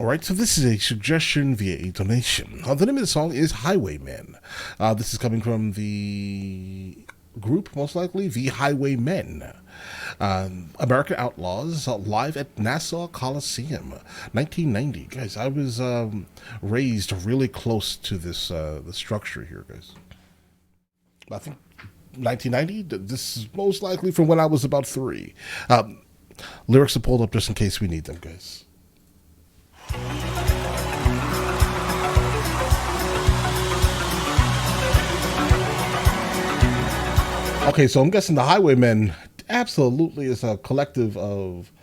All right, so this is a suggestion via a donation. The name of the song is Highwaymen. This is coming from the group, most likely, the Highwaymen. American Outlaws, live at Nassau Coliseum, 1990. Guys, I was raised really close to this the structure here, guys. I think 1990, this is most likely from when I was about 3. Lyrics are pulled up just in case we need them, guys. Okay, so I'm guessing the Highwaymen absolutely is a collective of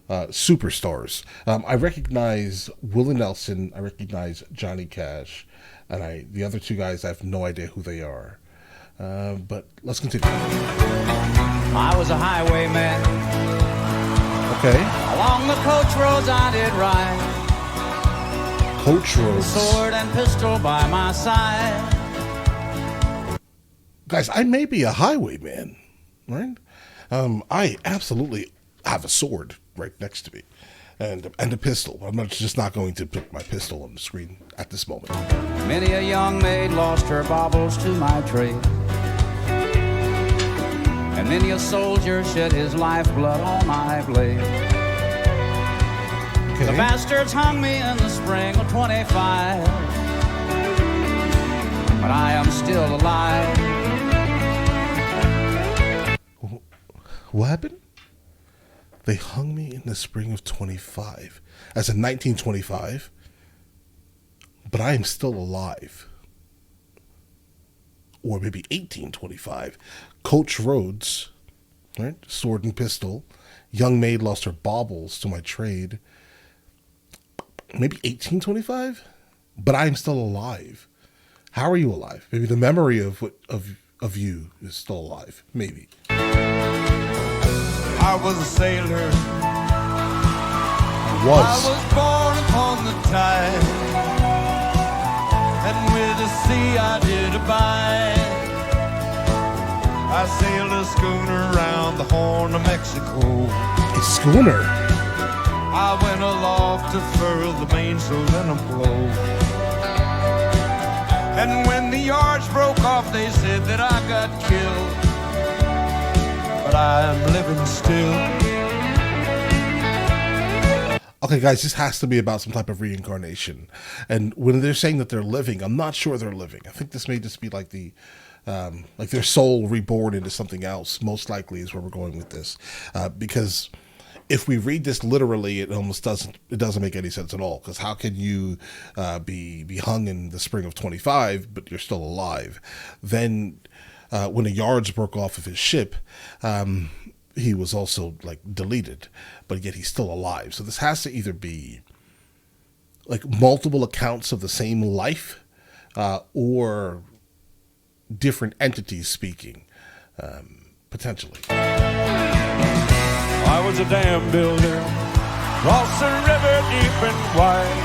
superstars. I recognize Willie Nelson, I recognize Johnny Cash, and the other 2 guys, I have no idea who they are. But let's continue. I was a highwayman. Okay. Along the coach roads I did ride. Coach roads. Sword and pistol by my side. Guys, I may be a highwayman, right? I absolutely have a sword right next to me, and a pistol. I'm just not going to put my pistol on the screen at this moment. Many a young maid lost her baubles to my trade, and many a soldier shed his lifeblood on my blade. Okay. The bastards hung me in the spring of 25, but I am still alive. What happened? They hung me in the spring of 25, as in 1925, but I am still alive. Or maybe 1825. Coach Rhodes, right? Sword and pistol. Young maid lost her baubles to my trade. Maybe 1825, but I am still alive. How are you alive? Maybe the memory of you is still alive. Maybe. I was a sailor. I was born upon the tide, and with the sea I did abide. I sailed a schooner around the Horn of Mexico. A schooner? I went aloft to furl the mainsail in a blow. And when the yards broke off, they said that I got killed. But I'm living still. Okay, guys, this has to be about some type of reincarnation. And when they're saying that they're living, I'm not sure they're living. I think this may just be like like their soul reborn into something else. Most likely is where we're going with this, because if we read this literally, it almost doesn't make any sense at all. Because how can you be hung in the spring of 25, but you're still alive? Then when the yards broke off of his ship, he was also like deleted, but yet he's still alive. So this has to either be like multiple accounts of the same life, or different entities speaking, potentially. I was a dam builder, across the river deep and wide,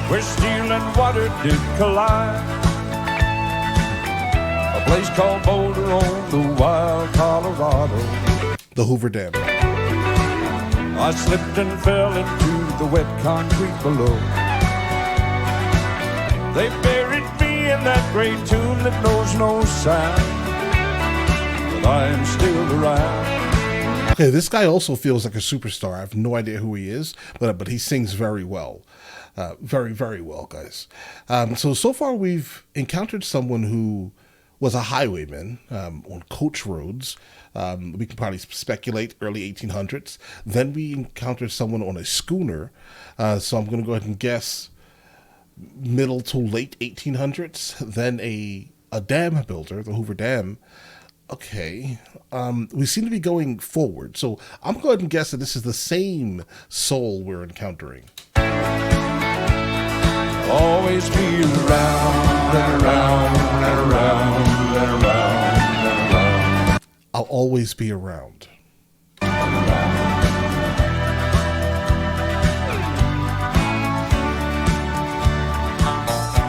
where steel and water did collide. A place called Boulder on the wild Colorado. The Hoover Dam. I slipped and fell into the wet concrete below. They buried me in that great tomb that knows no sound, but I am still around. Okay, this guy also feels like a superstar. I have no idea who he is, but he sings very well. Very, very well, guys. So far we've encountered someone who was a highwayman on coach roads. We can probably speculate early 1800s. Then we encountered someone on a schooner. So I'm going to go ahead and guess middle to late 1800s. Then a dam builder, the Hoover Dam. Okay, we seem to be going forward. So I'm going to go ahead and guess that this is the same soul we're encountering. Always be around and around and around and around and around. I'll always be around.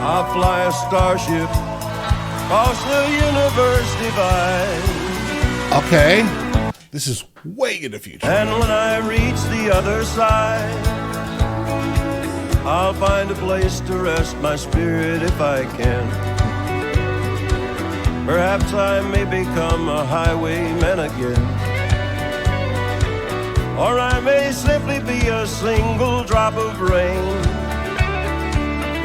I fly a starship across the universe divide. Okay, this is way in the future. And when I reach the other side, find a place to rest my spirit if I can. Perhaps I may become a highwayman again. Or I may simply be a single drop of rain.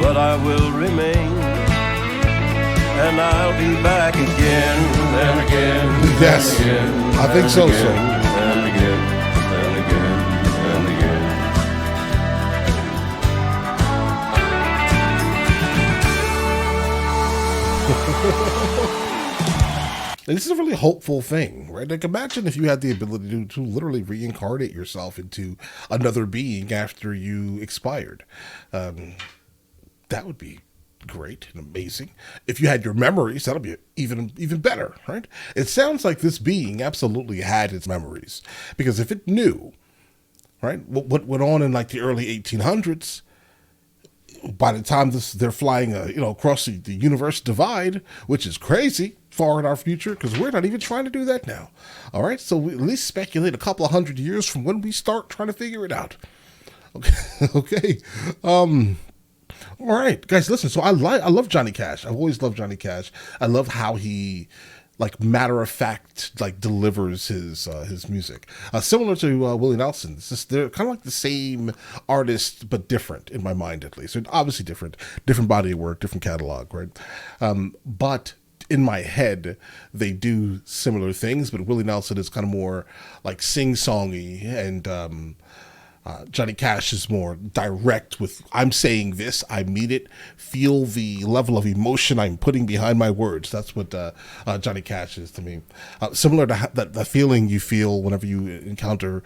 But I will remain, and I'll be back again and again. Yes, and again, I think so. And again and again and again. And this is a really hopeful thing, right? Like, imagine if you had the ability to literally reincarnate yourself into another being after you expired. That would be great and amazing. If you had your memories, that'll be even better, right? It sounds like this being absolutely had its memories, because if it knew, right, what went on in like the early 1800s, by the time they're flying, across the universe divide, which is crazy far in our future, because we're not even trying to do that now. All right, so we at least speculate a couple of 100 years from when we start trying to figure it out. Okay. All right, guys, listen. So I love Johnny Cash. I've always loved Johnny Cash. I love how he, like, matter of fact, like, delivers his music. Similar to Willie Nelson. It's just, they're kind of like the same artist, but different in my mind, at least. They're obviously different body of work, different catalog, right? But in my head, they do similar things. But Willie Nelson is kind of more like sing-songy, and Johnny Cash is more direct with, I'm saying this, I mean it, feel the level of emotion I'm putting behind my words. That's what Johnny Cash is to me. Similar to that feeling you feel whenever you encounter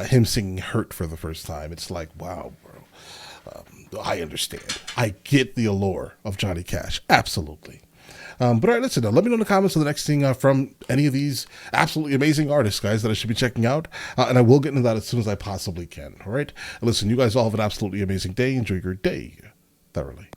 him singing Hurt for the first time. It's like, wow, bro, I understand. I get the allure of Johnny Cash. Absolutely. But all right, listen, let me know in the comments of the next thing from any of these absolutely amazing artists, guys, that I should be checking out. And I will get into that as soon as I possibly can. All right. And listen, you guys all have an absolutely amazing day. Enjoy your day thoroughly.